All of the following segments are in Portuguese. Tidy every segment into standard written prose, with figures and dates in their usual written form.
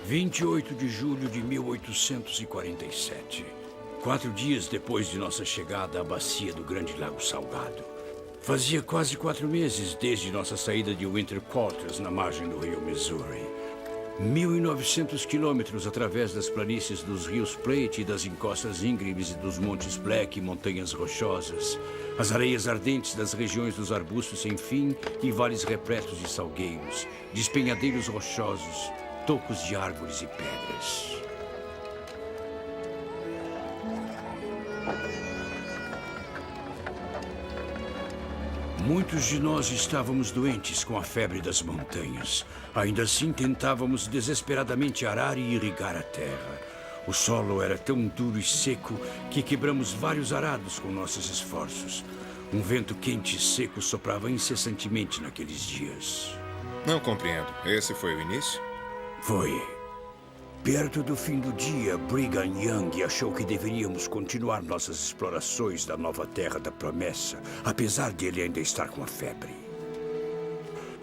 28 de julho de 1847. 4 dias depois de nossa chegada à bacia do Grande Lago Salgado. Fazia quase 4 meses desde nossa saída de Winter Quarters, na margem do rio Missouri. 1.900 quilômetros através das planícies dos rios Plate e das encostas íngremes e dos montes Black e montanhas rochosas. As areias ardentes das regiões dos arbustos sem fim e vales repletos de salgueiros, despenhadeiros rochosos, tocos de árvores e pedras. Muitos de nós estávamos doentes com a febre das montanhas. Ainda assim, tentávamos desesperadamente arar e irrigar a terra. O solo era tão duro e seco que quebramos vários arados com nossos esforços. Um vento quente e seco soprava incessantemente naqueles dias. Não compreendo. Esse foi o início? Foi. Perto do fim do dia, Brigham Young achou que deveríamos continuar nossas explorações da nova Terra da Promessa, apesar de ele ainda estar com a febre.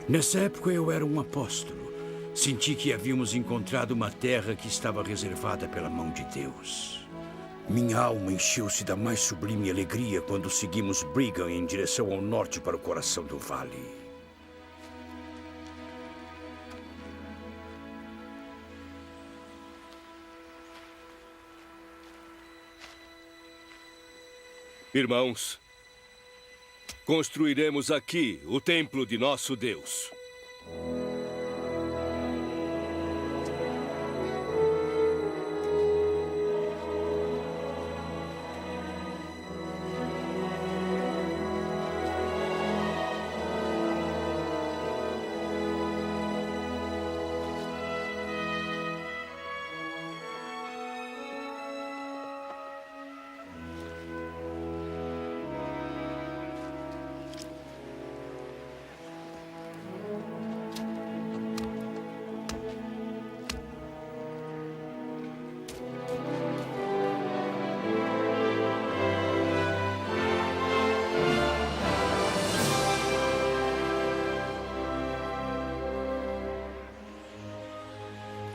Nessa época, eu era um apóstolo. Senti que havíamos encontrado uma terra que estava reservada pela mão de Deus. Minha alma encheu-se da mais sublime alegria quando seguimos Brigham em direção ao norte para o coração do vale. Irmãos, construiremos aqui o templo de nosso Deus.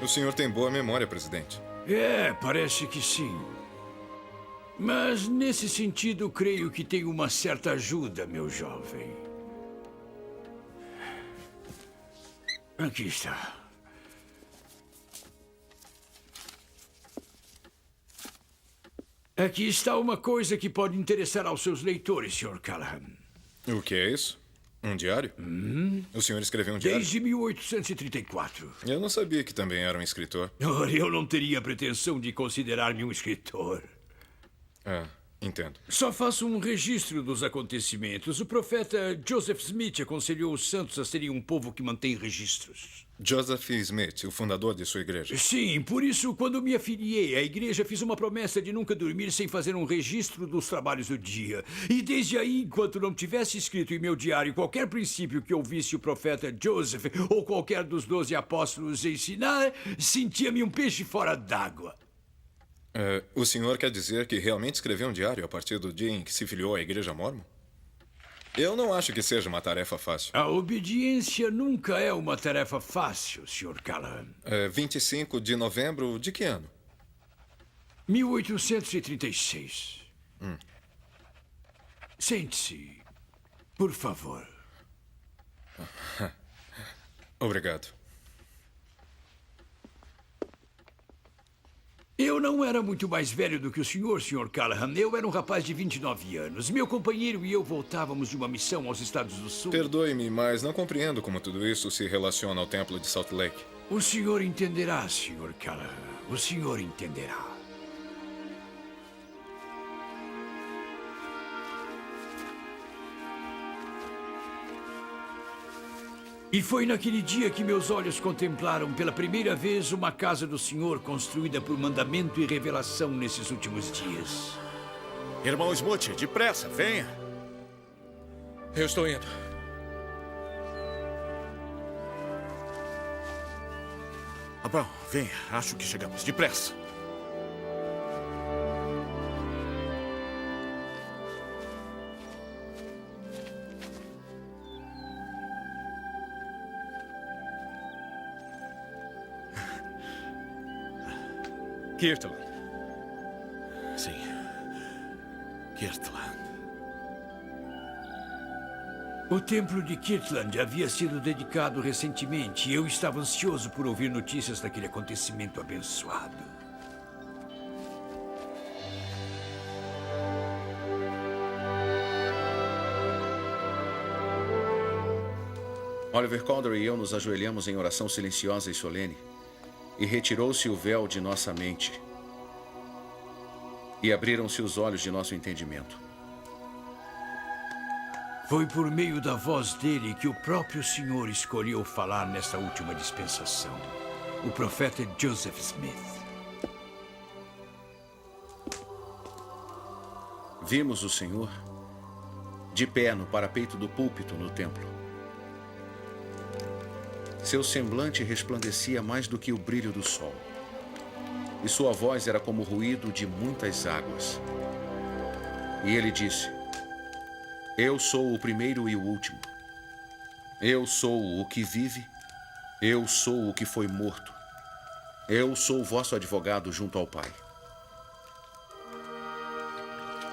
O senhor tem boa memória, presidente. Parece que sim. Mas, nesse sentido, creio que tem uma certa ajuda, meu jovem. Aqui está. Aqui está uma coisa que pode interessar aos seus leitores, Sr. Callahan. O que é isso? Um diário? O senhor escreveu um diário? Desde 1834. Eu não sabia que também era um escritor. Ora, eu não teria a pretensão de considerar-me um escritor. Ah, entendo. Só faço um registro dos acontecimentos. O profeta Joseph Smith aconselhou os santos a serem um povo que mantém registros. Joseph Smith, o fundador de sua igreja. Sim, por isso, quando me afiliei à igreja, fiz uma promessa de nunca dormir sem fazer um registro dos trabalhos do dia. E desde aí, enquanto não tivesse escrito em meu diário qualquer princípio que ouvisse o profeta Joseph ou qualquer dos 12 apóstolos ensinar, sentia-me um peixe fora d'água. O senhor quer dizer que realmente escreveu um diário a partir do dia em que se filiou à igreja mórmon? Eu não acho que seja uma tarefa fácil. A obediência nunca é uma tarefa fácil, Sr. Callahan. 25 de novembro de que ano? 1836. Sente-se, por favor. Obrigado. Eu não era muito mais velho do que o senhor, Sr. Callahan. Eu era um rapaz de 29 anos. Meu companheiro e eu voltávamos de uma missão aos Estados do Sul. Perdoe-me, mas não compreendo como tudo isso se relaciona ao templo de Salt Lake. O senhor entenderá, Sr. Callahan. O senhor entenderá. E foi naquele dia que meus olhos contemplaram pela primeira vez uma casa do Senhor construída por mandamento e revelação nesses últimos dias. Irmão Smoot, depressa, venha. Eu estou indo. Bom, venha. Acho que chegamos. Depressa. Kirtland. Sim. Kirtland. O templo de Kirtland havia sido dedicado recentemente e eu estava ansioso por ouvir notícias daquele acontecimento abençoado. Oliver Calder e eu nos ajoelhamos em oração silenciosa e solene, e retirou-se o véu de nossa mente, e abriram-se os olhos de nosso entendimento. Foi por meio da voz dele que o próprio Senhor escolheu falar nesta última dispensação. O profeta Joseph Smith. Vimos o Senhor de pé no parapeito do púlpito no templo. Seu semblante resplandecia mais do que o brilho do sol, e sua voz era como o ruído de muitas águas. E ele disse: Eu sou o primeiro e o último. Eu sou o que vive. Eu sou o que foi morto. Eu sou o vosso advogado junto ao Pai.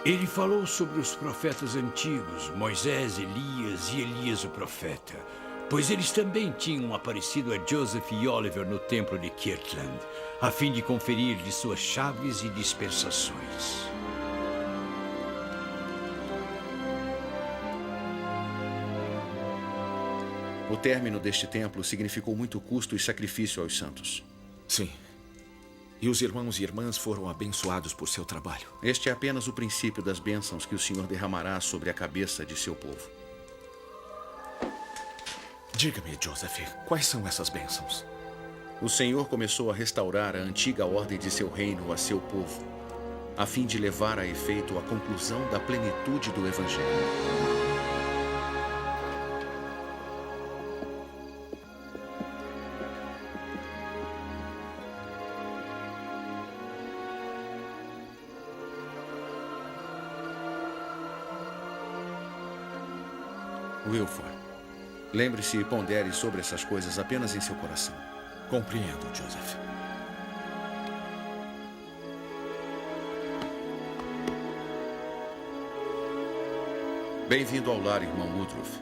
Ele falou sobre os profetas antigos, Moisés, Elias e Elias o profeta, pois eles também tinham aparecido a Joseph e Oliver no templo de Kirtland, a fim de conferir-lhes suas chaves e dispensações. O término deste templo significou muito custo e sacrifício aos santos. Sim. E os irmãos e irmãs foram abençoados por seu trabalho. Este é apenas o princípio das bênçãos que o Senhor derramará sobre a cabeça de seu povo. Diga-me, Joseph, quais são essas bênçãos? O Senhor começou a restaurar a antiga ordem de seu reino a seu povo, a fim de levar a efeito a conclusão da plenitude do Evangelho. Wilford, lembre-se e pondere sobre essas coisas apenas em seu coração. Compreendo, Joseph. Bem-vindo ao lar, irmão Woodruff.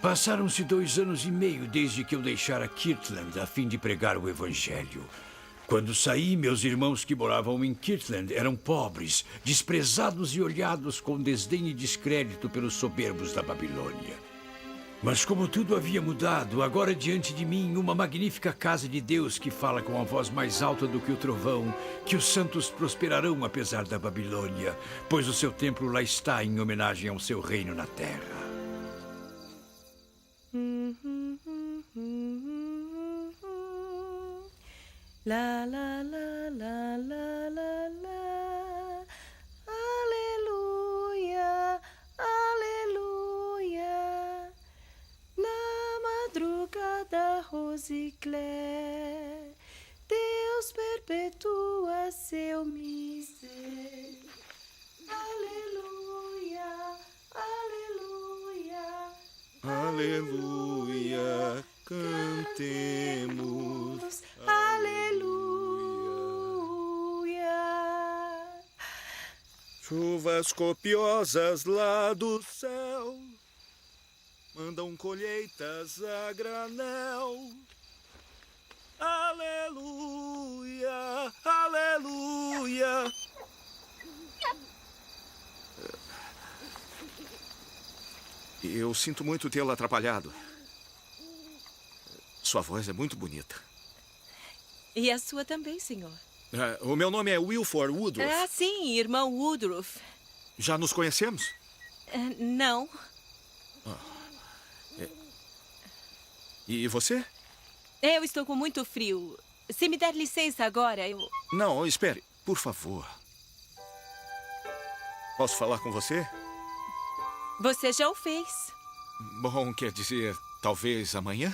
Passaram-se 2 anos e meio desde que eu deixara Kirtland a fim de pregar o Evangelho. Quando saí, meus irmãos que moravam em Kirtland eram pobres, desprezados e olhados com desdém e descrédito pelos soberbos da Babilônia. Mas como tudo havia mudado, agora diante de mim uma magnífica casa de Deus que fala com a voz mais alta do que o trovão, que os santos prosperarão apesar da Babilônia, pois o seu templo lá está em homenagem ao seu reino na terra. La la la la la la la. Aleluia, aleluia. Na madrugada Rosiclé, Deus perpetua seu mistério. Aleluia, aleluia. Aleluia, cantemos. Aleluia. Chuvas copiosas lá do céu mandam colheitas a granel. Aleluia, aleluia. Eu sinto muito tê-la atrapalhado. Sua voz é muito bonita. E a sua também, senhor. O meu nome é Wilford Woodruff. Ah, sim, irmão Woodruff. Já nos conhecemos? Não. E você? Eu estou com muito frio. Se me der licença agora, eu... Não, espere. Por favor. Posso falar com você? Você já o fez. Bom, quer dizer, talvez amanhã?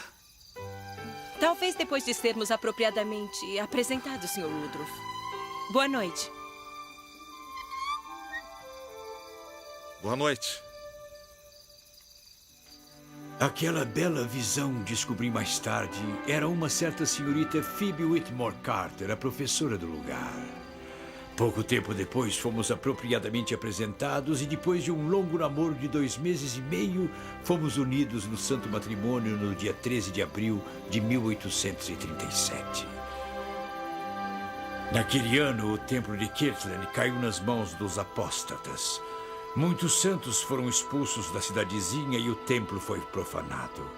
Talvez depois de sermos apropriadamente apresentados, Sr. Woodruff. Boa noite. Boa noite. Aquela bela visão, descobri mais tarde, era uma certa senhorita Phoebe Whitmore Carter, a professora do lugar. Pouco tempo depois, fomos apropriadamente apresentados e depois de um longo namoro de 2 meses e meio, fomos unidos no santo matrimônio no dia 13 de abril de 1837. Naquele ano, o templo de Kirtland caiu nas mãos dos apóstatas. Muitos santos foram expulsos da cidadezinha e o templo foi profanado.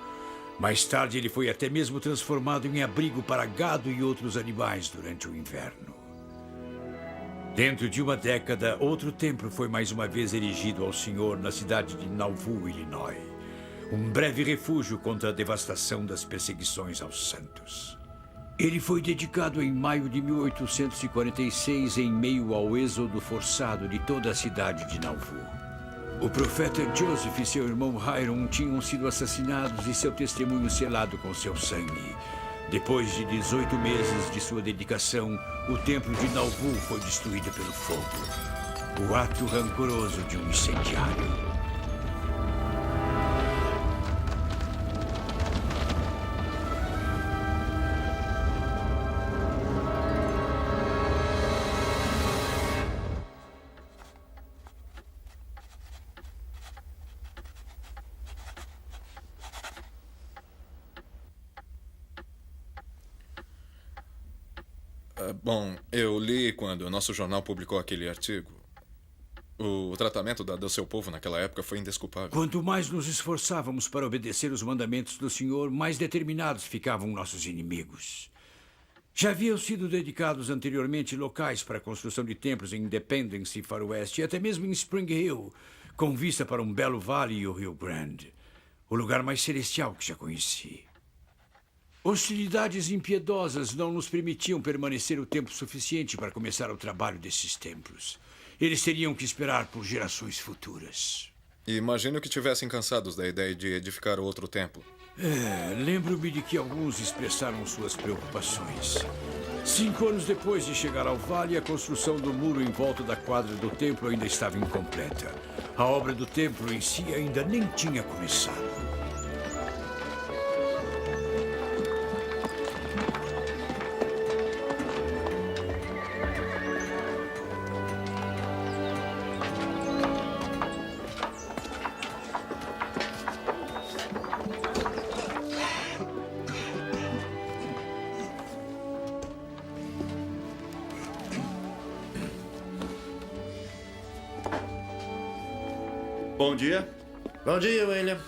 Mais tarde, ele foi até mesmo transformado em abrigo para gado e outros animais durante o inverno. Dentro de uma década, outro templo foi mais uma vez erigido ao Senhor na cidade de Nauvoo, Illinois. Um breve refúgio contra a devastação das perseguições aos santos. Ele foi dedicado em maio de 1846, em meio ao êxodo forçado de toda a cidade de Nauvoo. O profeta Joseph e seu irmão Hiram tinham sido assassinados e seu testemunho selado com seu sangue. Depois de 18 meses de sua dedicação, o templo de Nauvoo foi destruído pelo fogo. O ato rancoroso de um incendiário. Bom, eu li quando o nosso jornal publicou aquele artigo. O tratamento dado ao seu povo naquela época foi indesculpável. Quanto mais nos esforçávamos para obedecer os mandamentos do Senhor, mais determinados ficavam nossos inimigos. Já haviam sido dedicados anteriormente locais para a construção de templos em Independence e Faroeste, e até mesmo em Spring Hill, com vista para um belo vale e o Rio Grande, o lugar mais celestial que já conheci. Hostilidades impiedosas não nos permitiam permanecer o tempo suficiente para começar o trabalho desses templos. Eles teriam que esperar por gerações futuras. Imagino que tivessem cansados da ideia de edificar outro templo. Lembro-me de que alguns expressaram suas preocupações. 5 anos depois de chegar ao vale, a construção do muro em volta da quadra do templo ainda estava incompleta. A obra do templo em si ainda nem tinha começado. Bom dia. Bom dia, William.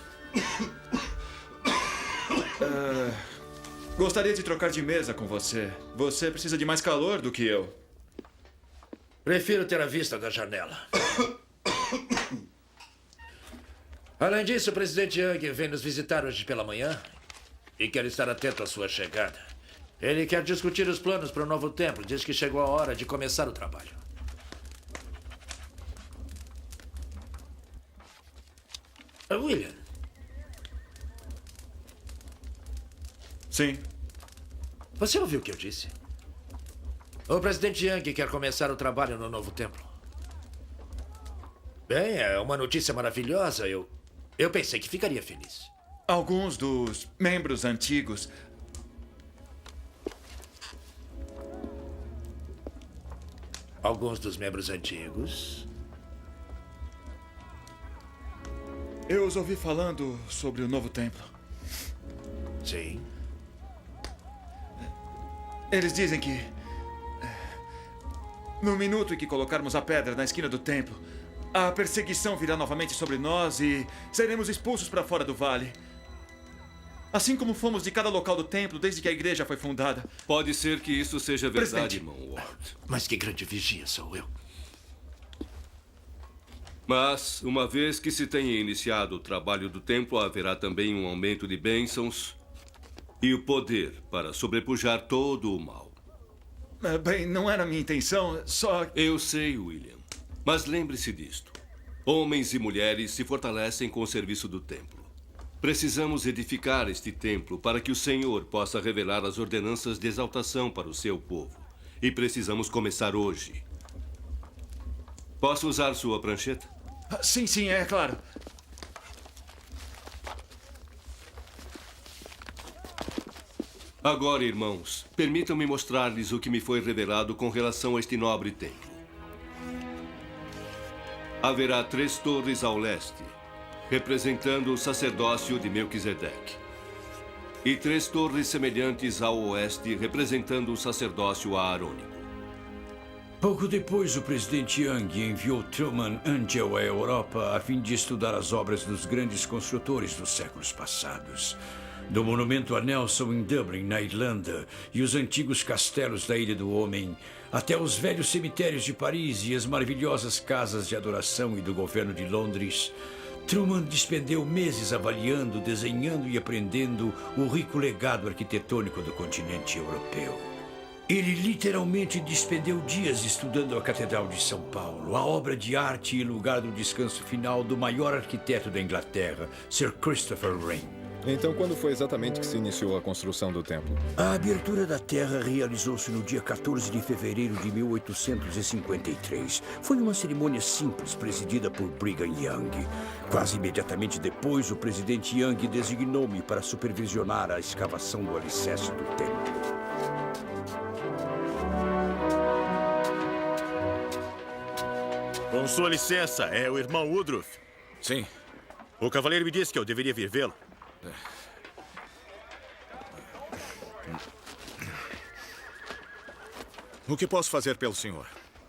Gostaria de trocar de mesa com você. Você precisa de mais calor do que eu. Prefiro ter a vista da janela. Além disso, o presidente Young vem nos visitar hoje pela manhã e quer estar atento à sua chegada. Ele quer discutir os planos para o novo templo. Diz que chegou a hora de começar o trabalho. William. Sim. Você ouviu o que eu disse? O presidente Young quer começar o trabalho no novo templo. Bem, é uma notícia maravilhosa. Eu pensei que ficaria feliz. Alguns dos membros antigos... Alguns dos membros antigos... Eu os ouvi falando sobre o novo templo. Sim. Eles dizem que... no minuto em que colocarmos a pedra na esquina do templo, a perseguição virá novamente sobre nós e seremos expulsos para fora do vale. Assim como fomos de cada local do templo desde que a igreja foi fundada. Pode ser que isso seja verdade, Presidente. irmão Ward. Mas que grande vigia sou eu. Mas, uma vez que se tenha iniciado o trabalho do templo, haverá também um aumento de bênçãos e o poder para sobrepujar todo o mal. Bem, não era a minha intenção, só... Eu sei, William. Mas lembre-se disto. Homens e mulheres se fortalecem com o serviço do templo. Precisamos edificar este templo para que o Senhor possa revelar as ordenanças de exaltação para o seu povo. E precisamos começar hoje. Posso usar sua prancheta? Sim, é claro. Agora, irmãos, permitam-me mostrar-lhes o que me foi revelado com relação a este nobre templo. Haverá 3 torres ao leste, representando o sacerdócio de Melquisedeque. E 3 torres semelhantes ao oeste, representando o sacerdócio aarônico. Pouco depois, o presidente Young enviou Truman Angell à Europa a fim de estudar as obras dos grandes construtores dos séculos passados. Do monumento a Nelson em Dublin, na Irlanda, e os antigos castelos da Ilha do Homem, até os velhos cemitérios de Paris e as maravilhosas casas de adoração e do governo de Londres, Truman despendeu meses avaliando, desenhando e aprendendo o rico legado arquitetônico do continente europeu. Ele literalmente despendeu dias estudando a Catedral de São Paulo, a obra de arte e lugar do descanso final do maior arquiteto da Inglaterra, Sir Christopher Wren. Então, quando foi exatamente que se iniciou a construção do templo? A abertura da terra realizou-se no dia 14 de fevereiro de 1853. Foi uma cerimônia simples presidida por Brigham Young. Quase imediatamente depois, o presidente Young designou-me para supervisionar a escavação do alicerce do templo. Com sua licença, é o irmão Woodruff. Sim. O cavaleiro me disse que eu deveria vir vê-lo. O que posso fazer pelo senhor?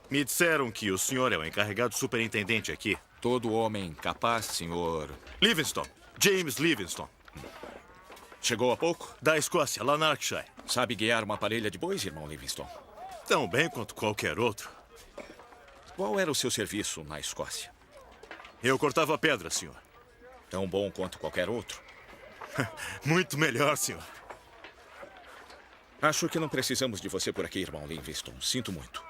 Me disseram que o senhor é o encarregado superintendente aqui. Todo homem capaz, senhor... Livingstone. James Livingstone. Chegou há pouco? Da Escócia, Lanarkshire. Sabe guiar uma parelha de bois, irmão Livingstone? Tão bem quanto qualquer outro. Qual era o seu serviço na Escócia? Eu cortava pedra, senhor. Tão bom quanto qualquer outro? Muito melhor, senhor. Acho que não precisamos de você por aqui, irmão Livingstone. Sinto muito.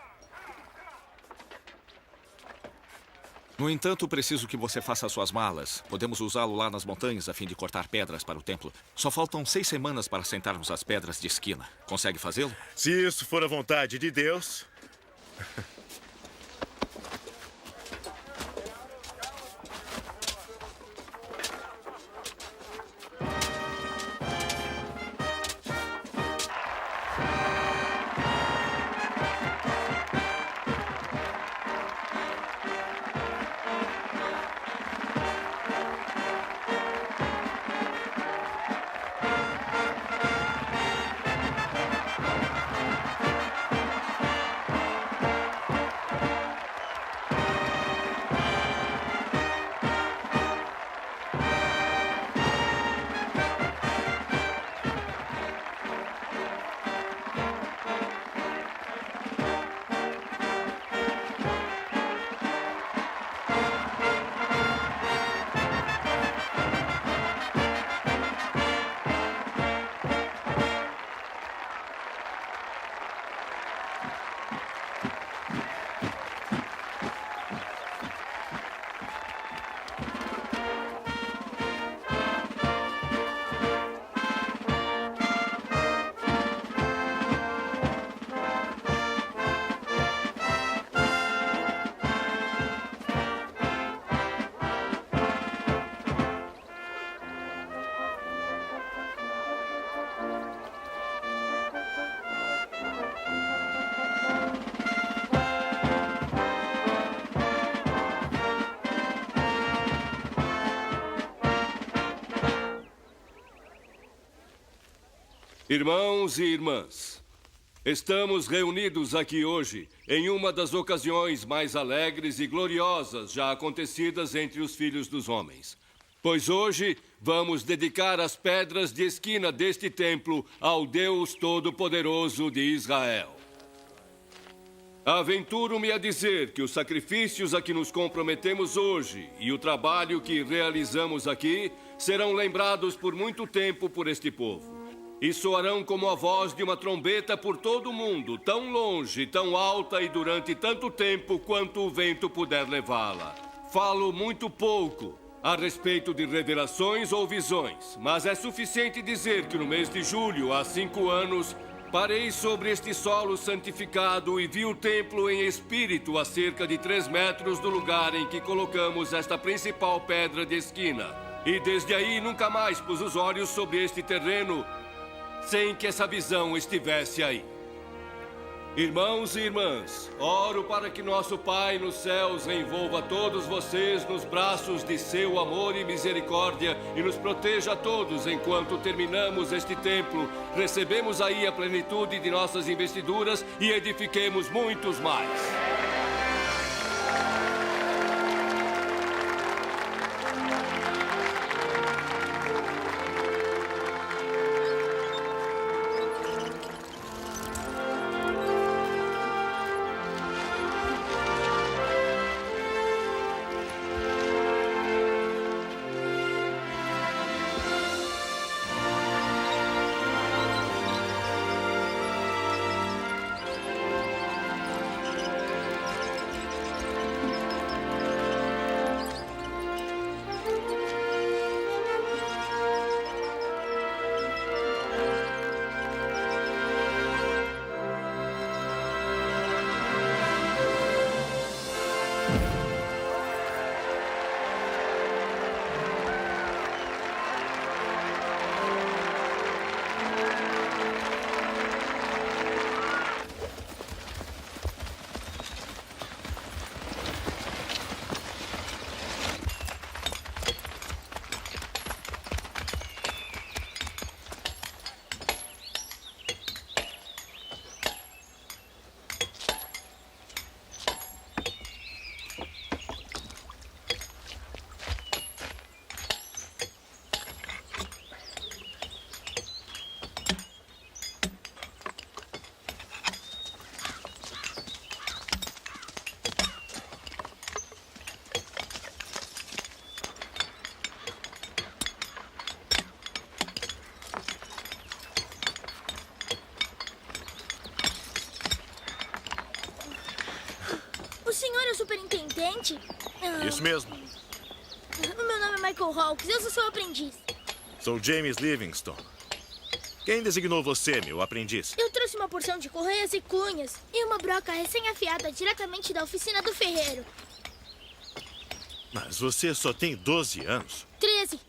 No entanto, preciso que você faça suas malas. Podemos usá-lo lá nas montanhas a fim de cortar pedras para o templo. Só faltam 6 semanas para sentarmos as pedras de esquina. Consegue fazê-lo? Se isso for a vontade de Deus... Irmãos e irmãs, estamos reunidos aqui hoje em uma das ocasiões mais alegres e gloriosas já acontecidas entre os filhos dos homens. Pois hoje vamos dedicar as pedras de esquina deste templo ao Deus Todo-Poderoso de Israel. Aventuro-me a dizer que os sacrifícios a que nos comprometemos hoje e o trabalho que realizamos aqui serão lembrados por muito tempo por este povo. E soarão como a voz de uma trombeta por todo o mundo, tão longe, tão alta e durante tanto tempo quanto o vento puder levá-la. Falo muito pouco a respeito de revelações ou visões, mas é suficiente dizer que no mês de julho, há 5 anos, Parei sobre este solo santificado e vi o templo em espírito a cerca de 3 metros do lugar em que colocamos esta principal pedra de esquina. E desde aí nunca mais pus os olhos sobre este terreno sem que essa visão estivesse aí. Irmãos e irmãs, oro para que nosso Pai nos céus envolva todos vocês nos braços de seu amor e misericórdia e nos proteja a todos enquanto terminamos este templo, recebemos aí a plenitude de nossas investiduras e edifiquemos muitos mais. O senhor é o superintendente? Isso mesmo. O meu nome é Michael Hawks, eu sou seu aprendiz. Sou James Livingston. Quem designou você, meu aprendiz? Eu trouxe uma porção de correias e cunhas e uma broca recém-afiada diretamente da oficina do ferreiro. Mas você só tem 12 anos. 13.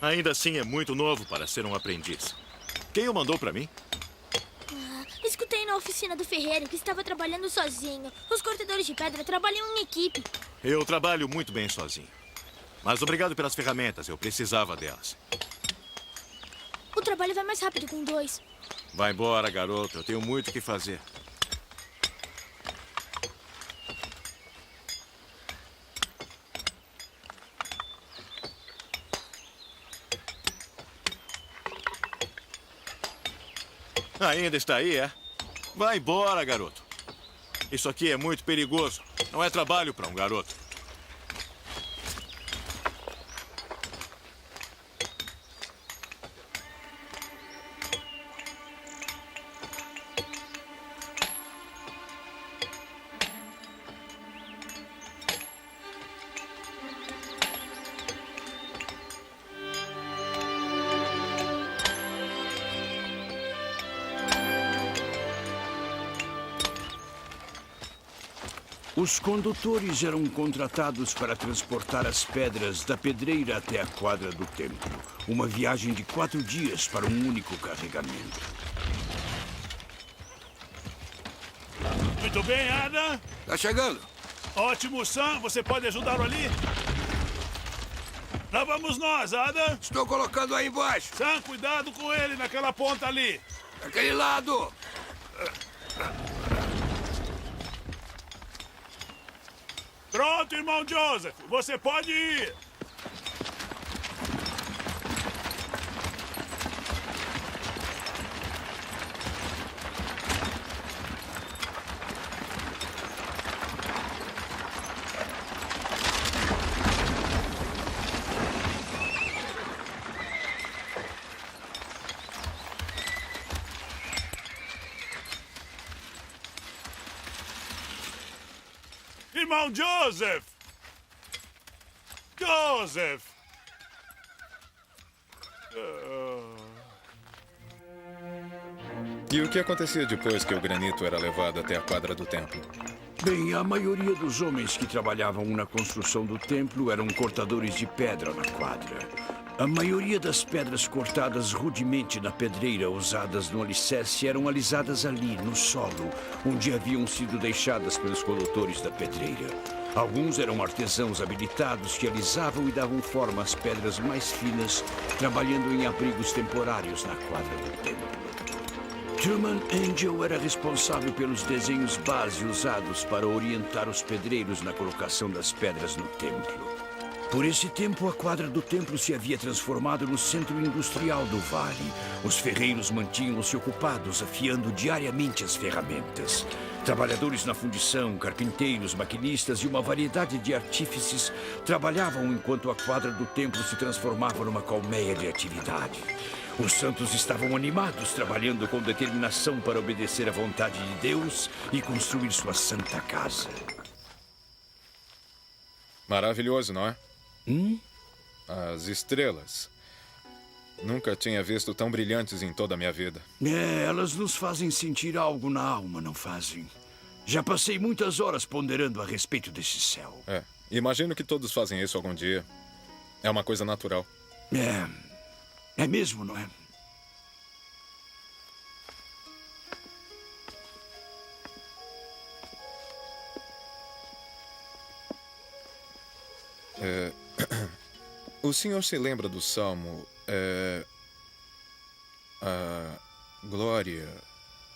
Ainda assim é muito novo para ser um aprendiz. Quem o mandou para mim? Escutei na oficina do ferreiro que estava trabalhando sozinho. Os cortadores de pedra trabalham em equipe. Eu trabalho muito bem sozinho. Mas obrigado pelas ferramentas, eu precisava delas. O trabalho vai mais rápido com 2. Vai embora, garoto. Eu tenho muito o que fazer. Ainda está aí, é? Vai embora, garoto. Isso aqui é muito perigoso. Não é trabalho para um garoto. Os condutores eram contratados para transportar as pedras da pedreira até a quadra do templo. Uma viagem de 4 dias para um único carregamento. Muito bem, Adam. Tá chegando. Ótimo, Sam. Você pode ajudá-lo ali? Lá vamos nós, Adam. Estou colocando aí embaixo. Sam, cuidado com ele naquela ponta ali. Daquele lado. Pronto, irmão Joseph. Você pode ir. Irmão Joseph! Joseph! E o que acontecia depois que o granito era levado até a quadra do templo? Bem, a maioria dos homens que trabalhavam na construção do templo eram cortadores de pedra na quadra. A maioria das pedras cortadas rudemente na pedreira usadas no alicerce eram alisadas ali, no solo, onde haviam sido deixadas pelos condutores da pedreira. Alguns eram artesãos habilitados que alisavam e davam forma às pedras mais finas, trabalhando em abrigos temporários na quadra do templo. Truman Angel era responsável pelos desenhos base usados para orientar os pedreiros na colocação das pedras no templo. Por esse tempo, a quadra do templo se havia transformado no centro industrial do vale. Os ferreiros mantinham-se ocupados, afiando diariamente as ferramentas. Trabalhadores na fundição, carpinteiros, maquinistas e uma variedade de artífices trabalhavam enquanto a quadra do templo se transformava numa colmeia de atividade. Os santos estavam animados, trabalhando com determinação para obedecer à vontade de Deus e construir sua santa casa. Maravilhoso, não é? As estrelas. Nunca tinha visto tão brilhantes em toda a minha vida. Elas nos fazem sentir algo na alma, não fazem? Já passei muitas horas ponderando a respeito desse céu. Imagino que todos fazem isso algum dia. É uma coisa natural. É mesmo, não é? O senhor se lembra do salmo? A glória.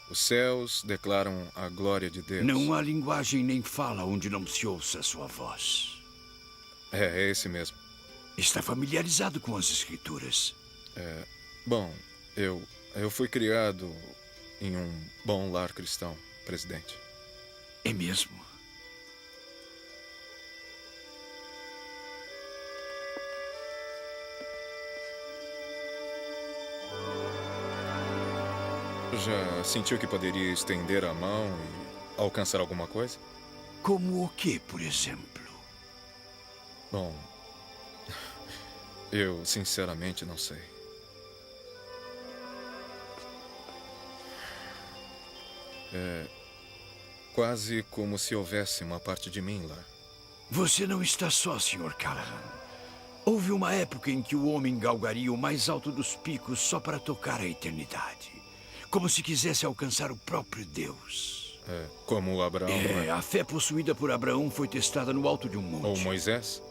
Os céus declaram a glória de Deus. Não há linguagem nem fala onde não se ouça a sua voz. É esse mesmo. Está familiarizado com as escrituras? Bom, eu fui criado em um bom lar cristão, presidente. É mesmo? Já sentiu que poderia estender a mão e alcançar alguma coisa? Como o que, por exemplo? Bom, eu sinceramente não sei. É quase como se houvesse uma parte de mim lá. Você não está só, Sr. Callahan. Houve uma época em que o homem galgaria o mais alto dos picos só para tocar a eternidade. Como se quisesse alcançar o próprio Deus. Como Abraão. A fé possuída por Abraão foi testada no alto de um monte. Ou Moisés?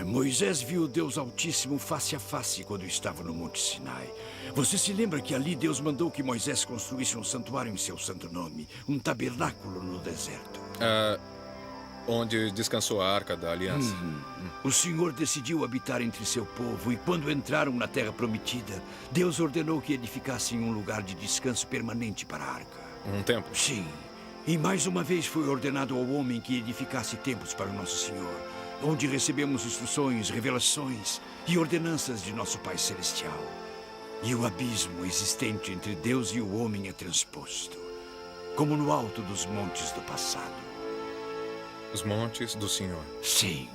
Moisés viu o Deus Altíssimo face a face quando estava no Monte Sinai. Você se lembra que ali Deus mandou que Moisés construísse um santuário em seu santo nome, um tabernáculo no deserto. Onde descansou a Arca da Aliança. O Senhor decidiu habitar entre seu povo e quando entraram na Terra Prometida, Deus ordenou que edificassem um lugar de descanso permanente para a Arca. Um templo? Sim. E mais uma vez foi ordenado ao homem que edificasse templos para o Nosso Senhor, onde recebemos instruções, revelações e ordenanças de nosso Pai Celestial. E o abismo existente entre Deus e o homem é transposto, como no alto dos montes do passado. Os montes do Senhor. Sim.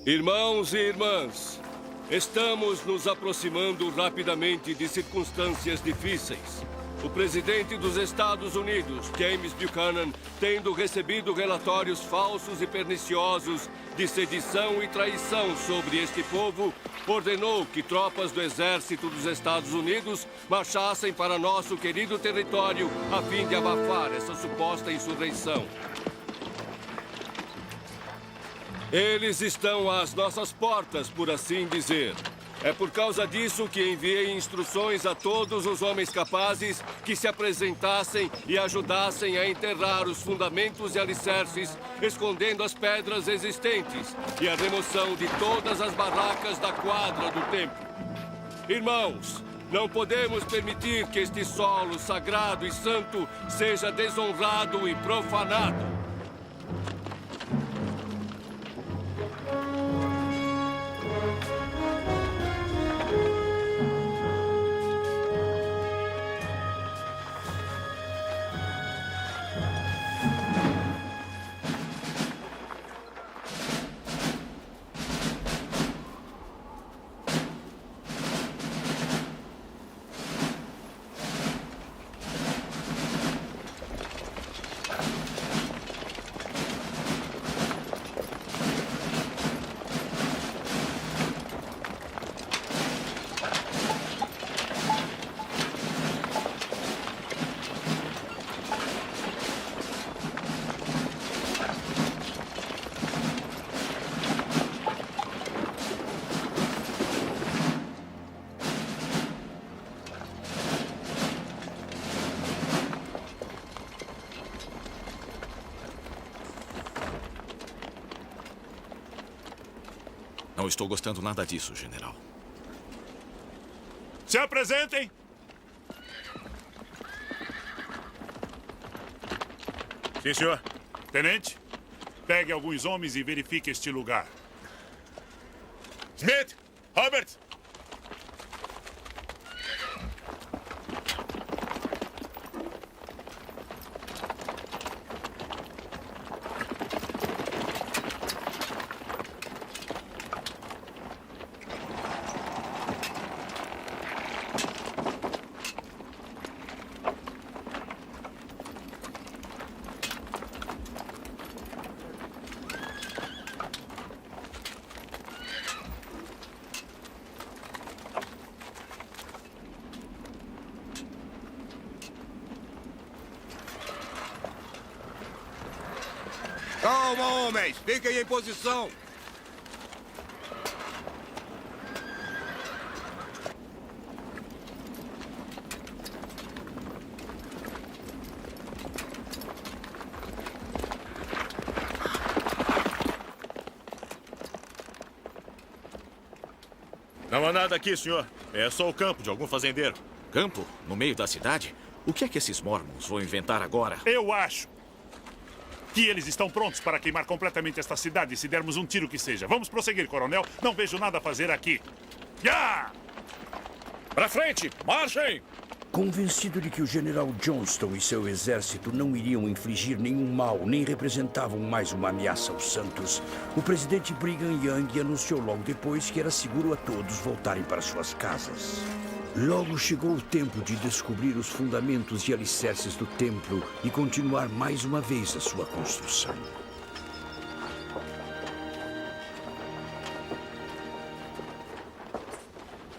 Irmãos e irmãs, estamos nos aproximando rapidamente de circunstâncias difíceis. O presidente dos Estados Unidos, James Buchanan, tendo recebido relatórios falsos e perniciosos de sedição e traição sobre este povo, ordenou que tropas do exército dos Estados Unidos marchassem para nosso querido território a fim de abafar essa suposta insurreição. Eles estão às nossas portas, por assim dizer. É por causa disso que enviei instruções a todos os homens capazes que se apresentassem e ajudassem a enterrar os fundamentos e alicerces, escondendo as pedras existentes e a remoção de todas as barracas da quadra do templo. Irmãos, não podemos permitir que este solo sagrado e santo seja desonrado e profanado. Não estou gostando nada disso, general. Se apresentem! Sim, senhor. Tenente, pegue alguns homens e verifique este lugar. Smith! Robert! Calma, homens! Fiquem em posição! Não há nada aqui, senhor. É só o campo de algum fazendeiro. Campo? No meio da cidade? O que é que esses mormons vão inventar agora? Eu acho que eles estão prontos para queimar completamente esta cidade se dermos um tiro que seja. Vamos prosseguir, coronel. Não vejo nada a fazer aqui. Já! Pra frente! Marchem! Convencido de que o general Johnston e seu exército não iriam infligir nenhum mal, nem representavam mais uma ameaça aos Santos, o presidente Brigham Young anunciou logo depois que era seguro a todos voltarem para suas casas. Logo chegou o tempo de descobrir os fundamentos e alicerces do templo e continuar mais uma vez a sua construção.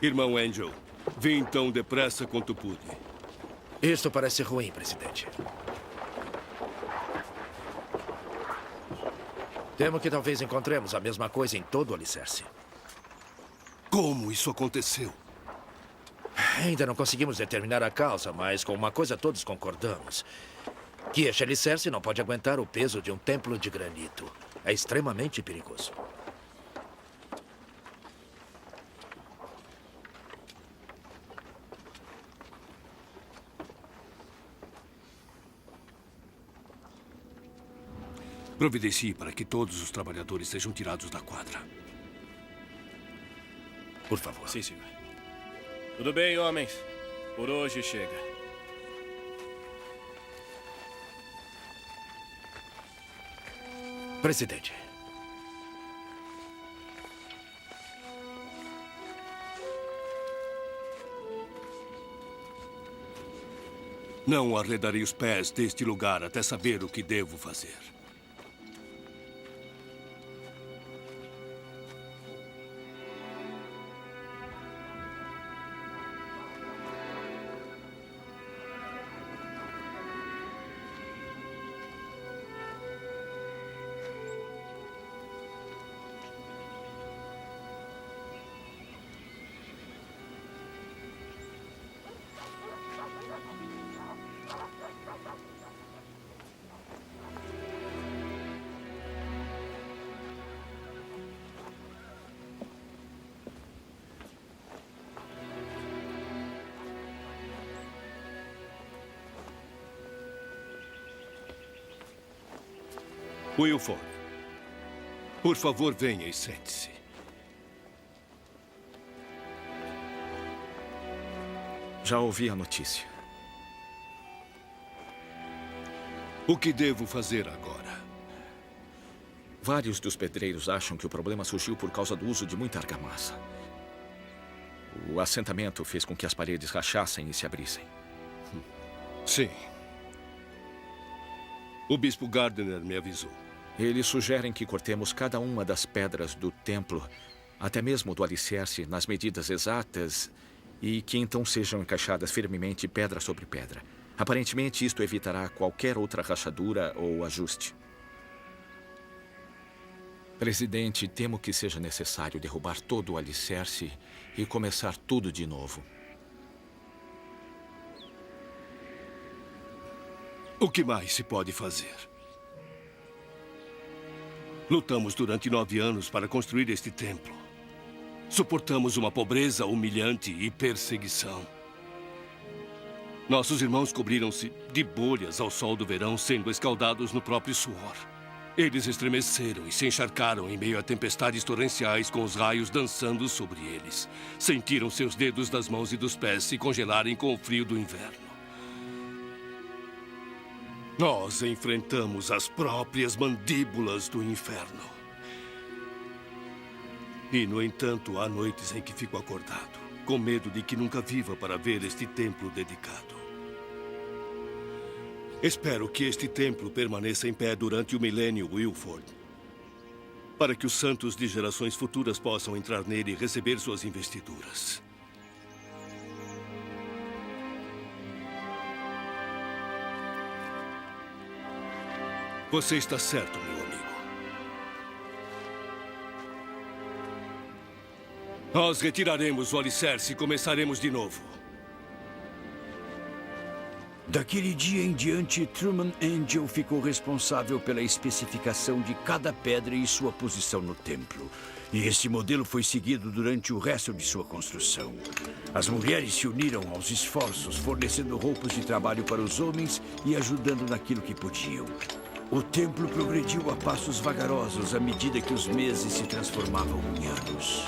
Irmão Angel, vim tão depressa quanto pude. Isto parece ruim, presidente. Temo que talvez encontremos a mesma coisa em todo o alicerce. Como isso aconteceu? Ainda não conseguimos determinar a causa, mas com uma coisa todos concordamos. Que este alicerce não pode aguentar o peso de um templo de granito. É extremamente perigoso. Providencie para que todos os trabalhadores sejam tirados da quadra. Por favor. Sim, senhor. Tudo bem, homens. Por hoje chega. Presidente. Não arredarei os pés deste lugar até saber o que devo fazer. Wilford, por favor, venha e sente-se. Já ouvi a notícia. O que devo fazer agora? Vários dos pedreiros acham que o problema surgiu por causa do uso de muita argamassa. O assentamento fez com que as paredes rachassem e se abrissem. Sim. O bispo Gardner me avisou. Eles sugerem que cortemos cada uma das pedras do templo, até mesmo do alicerce, nas medidas exatas, e que então sejam encaixadas firmemente pedra sobre pedra. Aparentemente, isto evitará qualquer outra rachadura ou ajuste. Presidente, temo que seja necessário derrubar todo o alicerce e começar tudo de novo. O que mais se pode fazer? Lutamos durante 9 anos para construir este templo. Suportamos uma pobreza humilhante e perseguição. Nossos irmãos cobriram-se de bolhas ao sol do verão, sendo escaldados no próprio suor. Eles estremeceram e se encharcaram em meio a tempestades torrenciais com os raios dançando sobre eles. Sentiram seus dedos das mãos e dos pés se congelarem com o frio do inverno. Nós enfrentamos as próprias mandíbulas do inferno. E, no entanto, há noites em que fico acordado, com medo de que nunca viva para ver este templo dedicado. Espero que este templo permaneça em pé durante o milênio Wilford, para que os santos de gerações futuras possam entrar nele e receber suas investiduras. Você está certo, meu amigo. Nós retiraremos o alicerce e começaremos de novo. Daquele dia em diante, Truman Angel ficou responsável pela especificação de cada pedra e sua posição no templo. E esse modelo foi seguido durante o resto de sua construção. As mulheres se uniram aos esforços, fornecendo roupas de trabalho para os homens e ajudando naquilo que podiam. O templo progrediu a passos vagarosos à medida que os meses se transformavam em anos.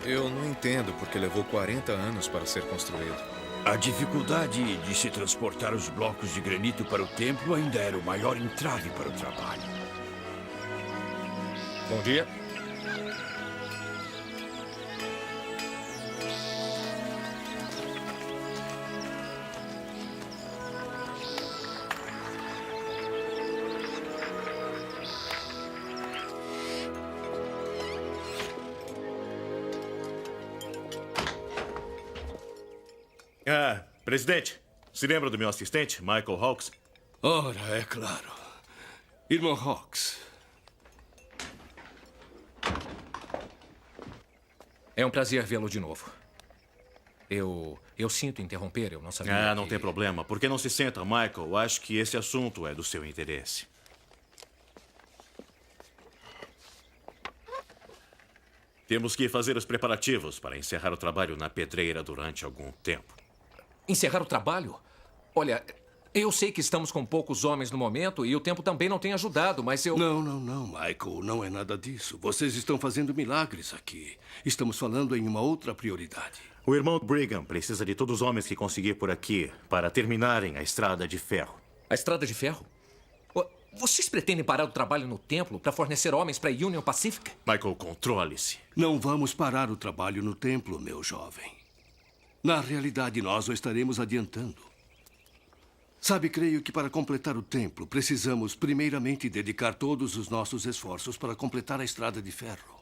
Eu não entendo porque levou 40 anos para ser construído. A dificuldade de se transportar os blocos de granito para o templo ainda era o maior entrave para o trabalho. Bom dia. Presidente, se lembra do meu assistente, Michael Hawks? Ora, é claro. Irmão Hawks. É um prazer vê-lo de novo. Eu sinto interromper, eu não sabia Não tem problema. Por que não se senta, Michael? Acho que esse assunto é do seu interesse. Temos que fazer os preparativos para encerrar o trabalho na pedreira durante algum tempo. Encerrar o trabalho? Olha, eu sei que estamos com poucos homens no momento e o tempo também não tem ajudado, mas eu... Não, Michael. Não é nada disso. Vocês estão fazendo milagres aqui. Estamos falando em uma outra prioridade. O irmão Brigham precisa de todos os homens que conseguir por aqui para terminarem a Estrada de Ferro. A Estrada de Ferro? Vocês pretendem parar o trabalho no templo para fornecer homens para a Union Pacific? Michael, controle-se. Não vamos parar o trabalho no templo, meu jovem. Na realidade, nós o estaremos adiantando. Sabe, creio que para completar o templo, precisamos primeiramente dedicar todos os nossos esforços para completar a Estrada de Ferro.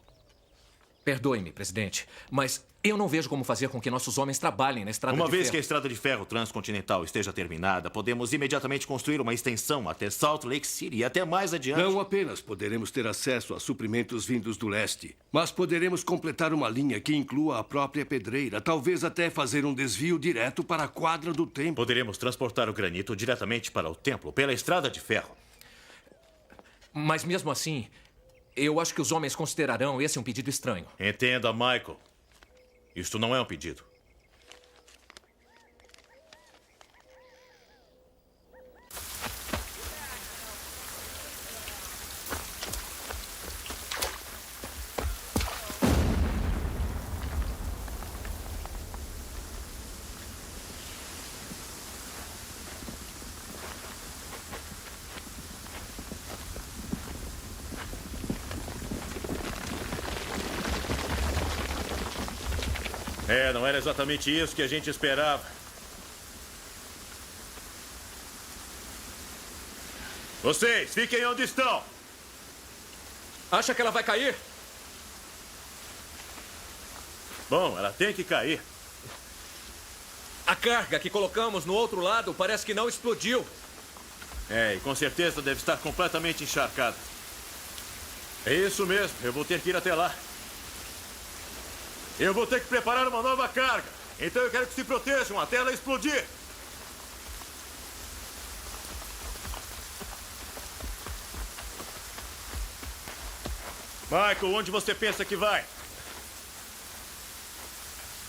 Perdoe-me, presidente, mas eu não vejo como fazer com que nossos homens trabalhem na Estrada de Ferro. Uma vez que a Estrada de Ferro transcontinental esteja terminada, podemos imediatamente construir uma extensão até Salt Lake City e até mais adiante. Não apenas poderemos ter acesso a suprimentos vindos do leste, mas poderemos completar uma linha que inclua a própria pedreira, talvez até fazer um desvio direto para a quadra do templo. Poderemos transportar o granito diretamente para o templo pela Estrada de Ferro. Mas mesmo assim, eu acho que os homens considerarão esse um pedido estranho. Entenda, Michael. Isto não é um pedido. Não era exatamente isso que a gente esperava. Vocês, fiquem onde estão. Acha que ela vai cair? Bom, ela tem que cair. A carga que colocamos no outro lado parece que não explodiu. É, e com certeza deve estar completamente encharcada. É isso mesmo, eu vou ter que ir até lá. Eu vou ter que preparar uma nova carga. Então eu quero que se protejam até ela explodir. Michael, onde você pensa que vai?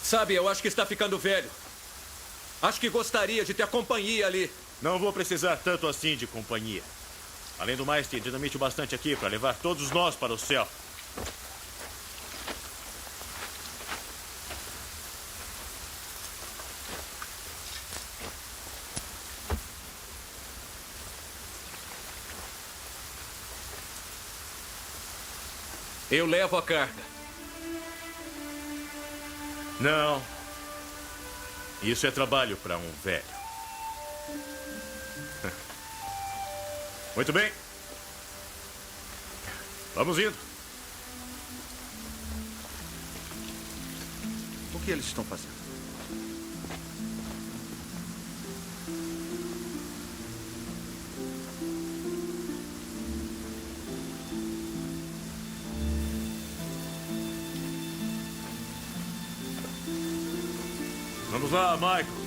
Sabe, eu acho que está ficando velho. Acho que gostaria de ter companhia ali. Não vou precisar tanto assim de companhia. Além do mais, tem dinamite o bastante aqui para levar todos nós para o céu. Eu levo a carga. Não. Isso é trabalho para um velho. Muito bem. Vamos indo. O que eles estão fazendo? Vamos lá, Michael.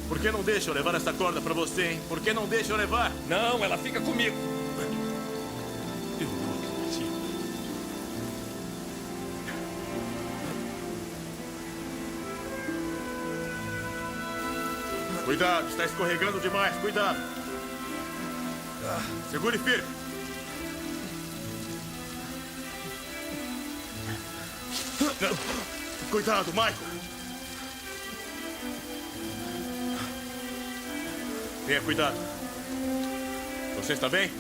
Por que não deixa eu levar essa corda para você, hein? Por que não deixa eu levar? Não, ela fica comigo. Eu não acredito. Cuidado, está escorregando demais. Cuidado. Segure firme. Cuidado, Michael. Tenha cuidado. Você está bem?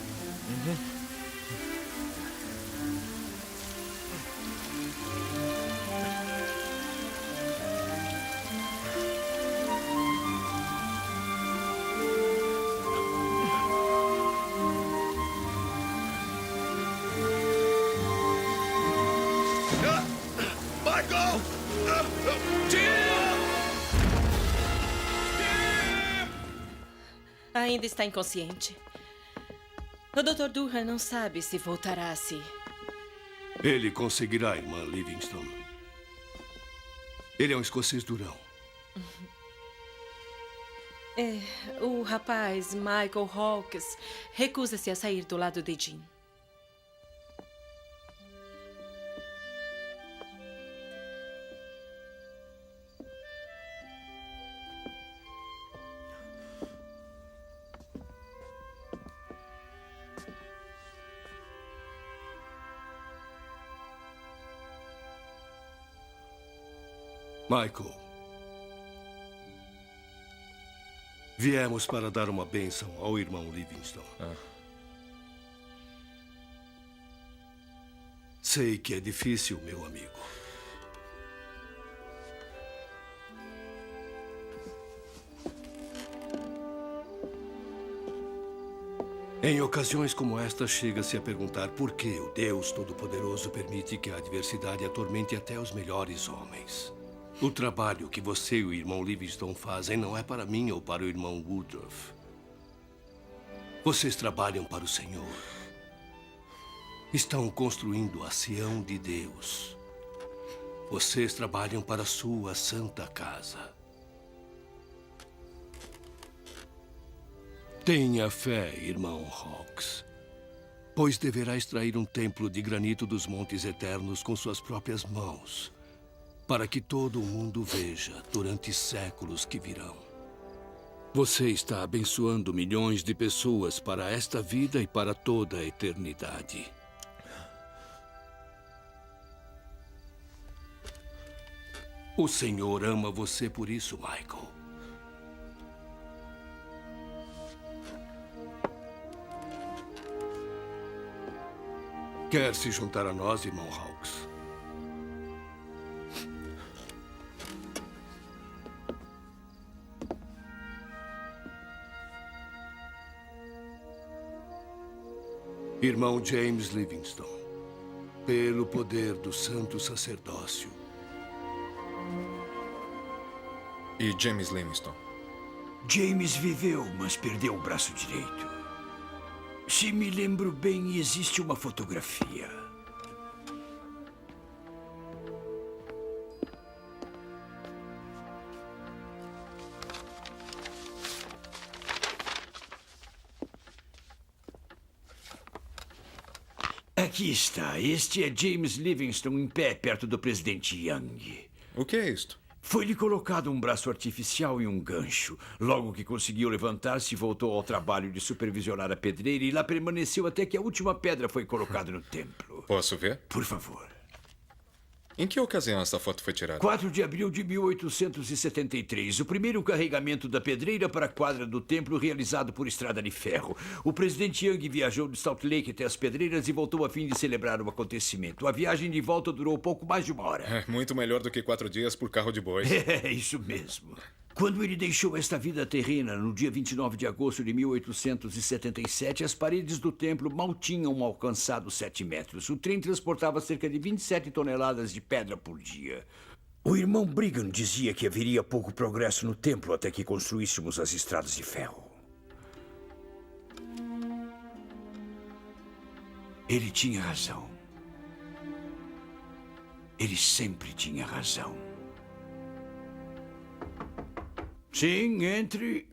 Michael! Ainda está inconsciente. O Dr. Durham não sabe se voltará a si. Ele conseguirá, irmã Livingston. Ele é um escocês durão. O rapaz, Michael Hawkes, recusa-se a sair do lado de Jean. Michael, viemos para dar uma bênção ao irmão Livingston. Sei que é difícil, meu amigo. Em ocasiões como esta, chega-se a perguntar por que o Deus Todo-Poderoso permite que a adversidade atormente até os melhores homens. O trabalho que você e o irmão Livingston fazem não é para mim ou para o irmão Woodruff. Vocês trabalham para o Senhor. Estão construindo a Sião de Deus. Vocês trabalham para a sua santa casa. Tenha fé, irmão Hawkes, pois deverá extrair um templo de granito dos montes eternos com suas próprias mãos, para que todo o mundo veja durante séculos que virão. Você está abençoando milhões de pessoas para esta vida e para toda a eternidade. O Senhor ama você por isso, Michael. Quer se juntar a nós, irmão Hawkes? Irmão James Livingston, pelo poder do santo sacerdócio, E James Livingstone? James viveu, mas perdeu o braço direito. Se me lembro bem, existe uma fotografia. Aqui está. Este é James Livingstone em pé perto do presidente Young. O que é isto? Foi-lhe colocado um braço artificial e um gancho. Logo que conseguiu levantar-se, voltou ao trabalho de supervisionar a pedreira e lá permaneceu até que a última pedra foi colocada no templo. Posso ver? Por favor. Em que ocasião essa foto foi tirada? 4 de abril de 1873. O primeiro carregamento da pedreira para a quadra do templo realizado por estrada de ferro. O presidente Young viajou de Salt Lake até as pedreiras e voltou a fim de celebrar o acontecimento. A viagem de volta durou pouco mais de uma hora. É muito melhor do que 4 dias por carro de bois. É, isso mesmo. Quando ele deixou esta vida terrena, no dia 29 de agosto de 1877, as paredes do templo mal tinham alcançado 7 metros. O trem transportava cerca de 27 toneladas de pedra por dia. O irmão Brigham dizia que haveria pouco progresso no templo até que construíssemos as estradas de ferro. Ele tinha razão. Ele sempre tinha razão. Sim, entre.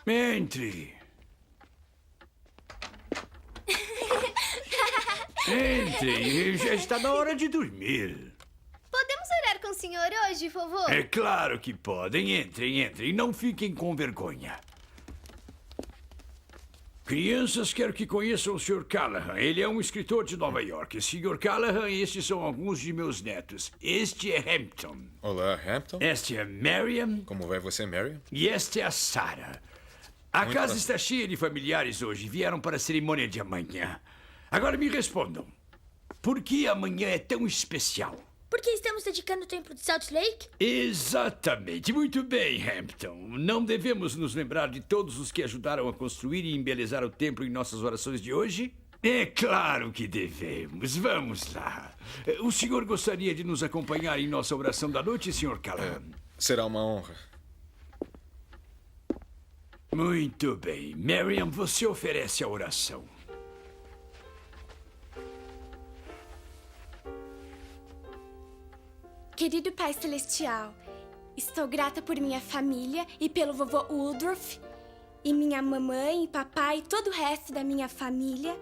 Entre. Entre. Já está na hora de dormir. Podemos orar com o senhor hoje, vovô? É claro que podem. Entrem, entrem. Não fiquem com vergonha. Crianças, quero que conheçam o Sr. Callahan. Ele é um escritor de Nova York. Sr. Callahan, estes são alguns de meus netos. Este é Hampton. Olá, Hampton. Este é Mariam. Como vai você, Mariam? E esta é a Sarah. A Muito casa prazer. está cheia de familiares hoje. Vieram para a cerimônia de amanhã. Agora me respondam. Por que amanhã é tão especial? Porque estamos dedicando o templo de Salt Lake? Exatamente. Muito bem, Hampton. Não devemos nos lembrar de todos os que ajudaram a construir e embelezar o templo em nossas orações de hoje? É claro que devemos. Vamos lá. O senhor gostaria de nos acompanhar em nossa oração da noite, Sr. Callahan? Será uma honra. Muito bem. Mariam, você oferece a oração. Querido Pai Celestial, estou grata por minha família e pelo vovô Woodruff, e minha mamãe e papai e todo o resto da minha família.